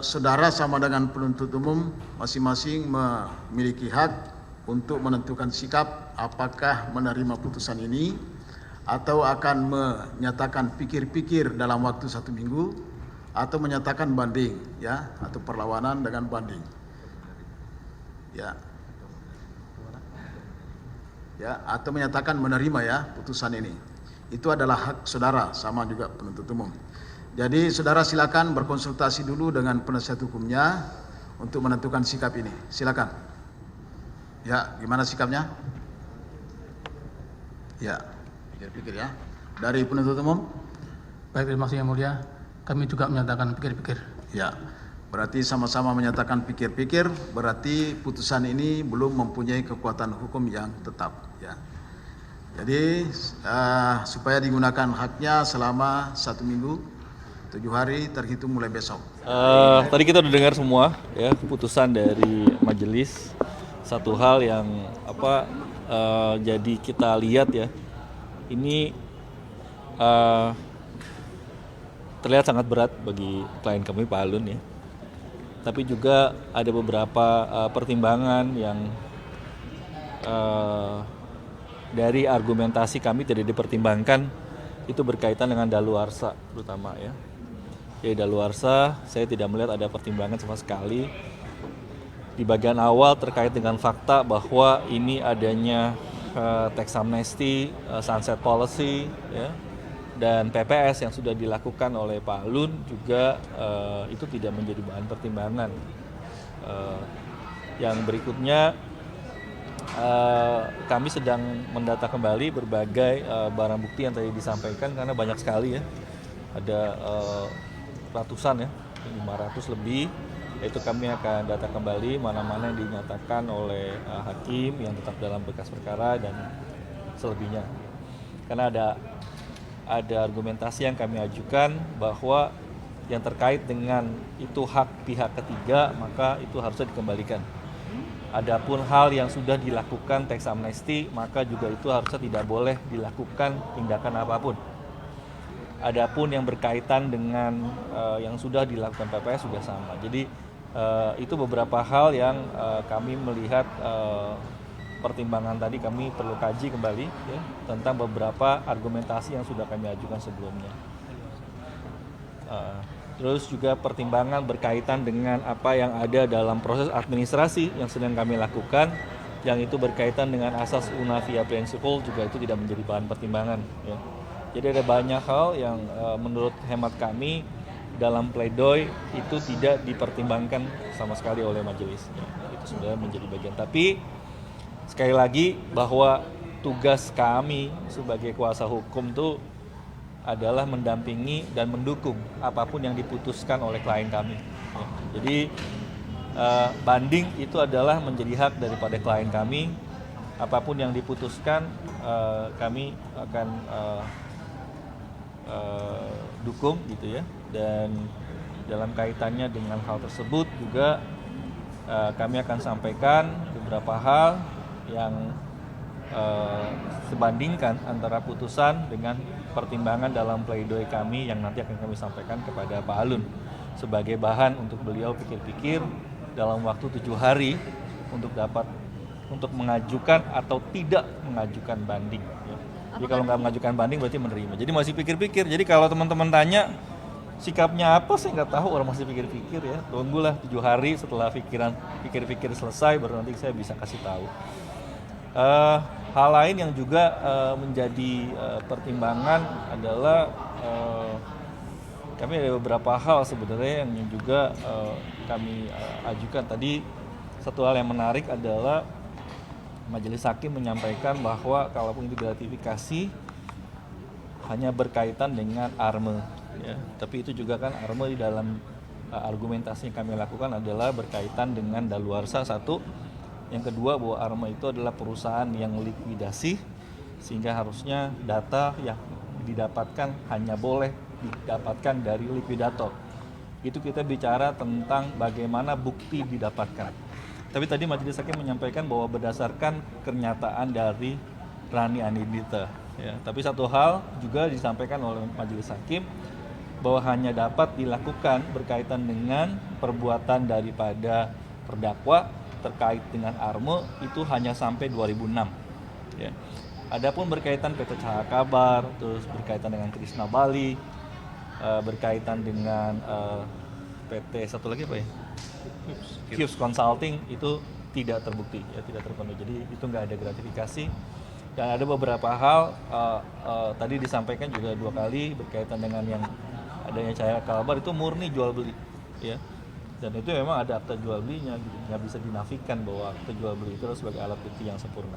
saudara sama dengan penuntut umum masing-masing memiliki hak untuk menentukan sikap apakah menerima putusan ini atau akan menyatakan pikir-pikir dalam waktu 1 minggu atau menyatakan banding, ya, atau perlawanan dengan banding, ya, atau menyatakan menerima, ya, putusan ini. Itu adalah hak saudara sama juga penuntut umum. Jadi saudara silakan berkonsultasi dulu dengan penasihat hukumnya untuk menentukan sikap ini. Silakan. Ya, gimana sikapnya? Ya, pikir-pikir, ya. Dari penuntut umum? Baik, terima kasih Yang Mulia. Kami juga menyatakan pikir-pikir. Ya, berarti sama-sama menyatakan pikir-pikir, berarti putusan ini belum mempunyai kekuatan hukum yang tetap, ya. Jadi supaya digunakan haknya selama 1 minggu, 7 hari terhitung mulai besok. Tadi kita udah dengar semua, ya, keputusan dari majelis. Satu hal yang jadi kita lihat, ya, ini terlihat sangat berat bagi klien kami Pak Alun, ya. Tapi juga ada beberapa pertimbangan yang dari argumentasi kami tidak dipertimbangkan, itu berkaitan dengan daluarsa terutama, ya. Jadi daluarsa saya tidak melihat ada pertimbangan sama sekali. Di bagian awal terkait dengan fakta bahwa ini adanya tax amnesty, sunset policy, ya, dan PPS yang sudah dilakukan oleh Pak Alun juga itu tidak menjadi bahan pertimbangan. Yang berikutnya kami sedang mendata kembali berbagai barang bukti yang tadi disampaikan karena banyak sekali, ya, ada ratusan, ya, 500 lebih. Itu kami akan data kembali mana-mana yang dinyatakan oleh hakim yang tetap dalam berkas perkara dan selebihnya. Karena ada argumentasi yang kami ajukan bahwa yang terkait dengan itu hak pihak ketiga, maka itu harusnya dikembalikan. Adapun hal yang sudah dilakukan tax amnesty, maka juga itu harusnya tidak boleh dilakukan tindakan apapun. Adapun yang berkaitan dengan yang sudah dilakukan PPS sudah sama. Jadi itu beberapa hal yang kami melihat pertimbangan tadi kami perlu kaji kembali, ya, tentang beberapa argumentasi yang sudah kami ajukan sebelumnya. Terus juga pertimbangan berkaitan dengan apa yang ada dalam proses administrasi yang sedang kami lakukan, yang itu berkaitan dengan asas una via principle juga itu tidak menjadi bahan pertimbangan, ya. Jadi ada banyak hal yang menurut hemat kami dalam pledoi itu tidak dipertimbangkan sama sekali oleh majelis, ya. Itu sudah menjadi bagian. Tapi sekali lagi bahwa tugas kami sebagai kuasa hukum itu adalah mendampingi dan mendukung apapun yang diputuskan oleh klien kami, ya. Jadi banding itu adalah menjadi hak daripada klien kami. Apapun yang diputuskan kami akan dukung, gitu, ya. Dan dalam kaitannya dengan hal tersebut juga kami akan sampaikan beberapa hal yang sebandingkan antara putusan dengan pertimbangan dalam pledoi kami yang nanti akan kami sampaikan kepada Pak Alun sebagai bahan untuk beliau pikir-pikir dalam waktu 7 hari untuk mengajukan atau tidak mengajukan banding, ya. Jadi kalau nggak mengajukan banding berarti menerima. Jadi masih pikir-pikir. Jadi kalau teman-teman tanya sikapnya apa, saya nggak tahu, orang masih pikir-pikir, ya. Tunggulah 7 hari setelah pikir-pikir selesai baru nanti saya bisa kasih tahu. Hal lain yang juga menjadi pertimbangan adalah kami ada beberapa hal sebenarnya yang juga kami ajukan. Tadi satu hal yang menarik adalah majelis hakim menyampaikan bahwa kalaupun itu gratifikasi hanya berkaitan dengan arme, ya. Tapi itu juga kan arme di dalam argumentasi yang kami lakukan adalah berkaitan dengan daluarsa, satu. Yang kedua bahwa arme itu adalah perusahaan yang likuidasi, sehingga harusnya data yang didapatkan hanya boleh didapatkan dari likuidator. Itu kita bicara tentang bagaimana bukti didapatkan. Tapi tadi majelis hakim menyampaikan bahwa berdasarkan pernyataan dari Rani Anindita, ya. Tapi satu hal juga disampaikan oleh majelis hakim bahwa hanya dapat dilakukan berkaitan dengan perbuatan daripada terdakwa terkait dengan Arme itu hanya sampai 2006. Ya. Adapun berkaitan PT Cahaya Kabar, terus berkaitan dengan Krisna Bali, berkaitan dengan PT satu lagi apa ya? Hughes Consulting itu tidak terbukti, ya tidak terpenuhi. Jadi itu nggak ada gratifikasi. Dan ada beberapa hal tadi disampaikan juga 2 kali berkaitan dengan yang adanya Cahaya Kabar itu murni jual beli, ya. Dan itu memang ada akta jual belinya, gitu. Nggak bisa dinafikan bahwa akta jual beli itu sebagai alat bukti yang sempurna.